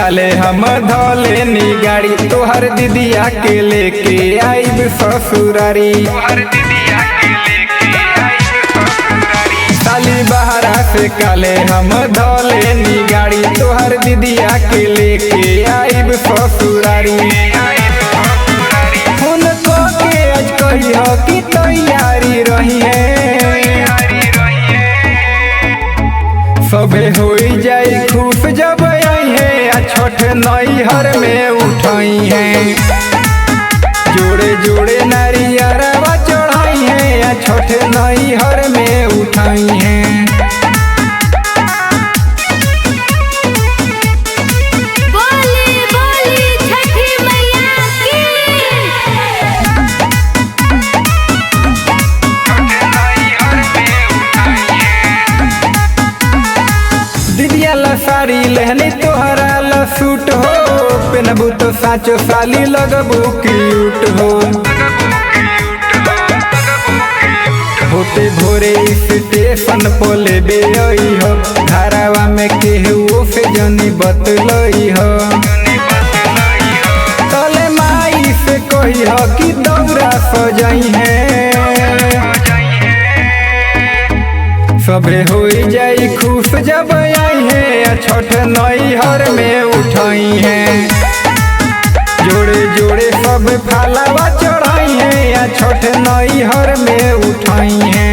काले हम धोले नी गाड़ी तोहर दीदिया के लेके आइब ससुरारी। साली बहरा से काले हम धोले नी गाड़ी तोहर दीदिया के लेके आइब ससुरारी। उनको के आज कहियो कि तैयारी रही है सबे हो जाई खुश जब आई है छठ नैहर में उठाई है। जोड़े जोड़े नारियरवा चढ़ाई है छठ नैहर में उठाई है। साड़ी लहनी तोहरा ला सूट हो पेनबू तो साचो साली लगबू क्यूट हो। होते भोरे स्टेशन पोले बे हो धारावा में केहू से जनी बतलई हो। तले माई से कही हो कि दौरा सजाई है सबे हो जाई खुश जब आई है छठ नैहर में उठाई है। जोड़े जोड़े सब फालावा चढ़ाई है छठ नैहर में उठाई है।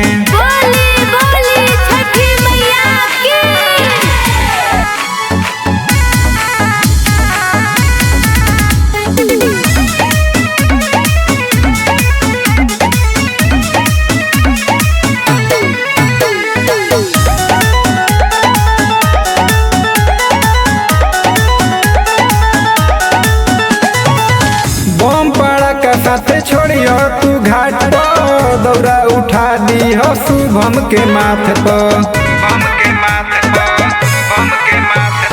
साथे छोड़ियो तू घाट पर दौरा उठा दी हो शुभम के माथ पर।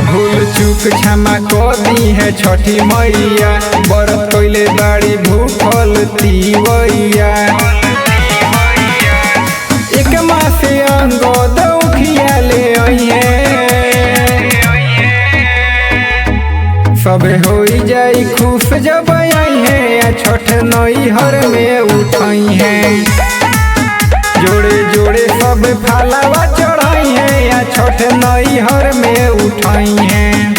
भूल चूक क्षमा को दी है छठी मैया बरत कोइले बाड़ी भूखल तीवैया। एक मासे अंगो दौखिया ले आइए सबे हो जाई खुश जब आई है छठ नैहर में उठाई है। जोड़े जोड़े सब फालावा चढ़ाई है छठ नैहर में उठाई है।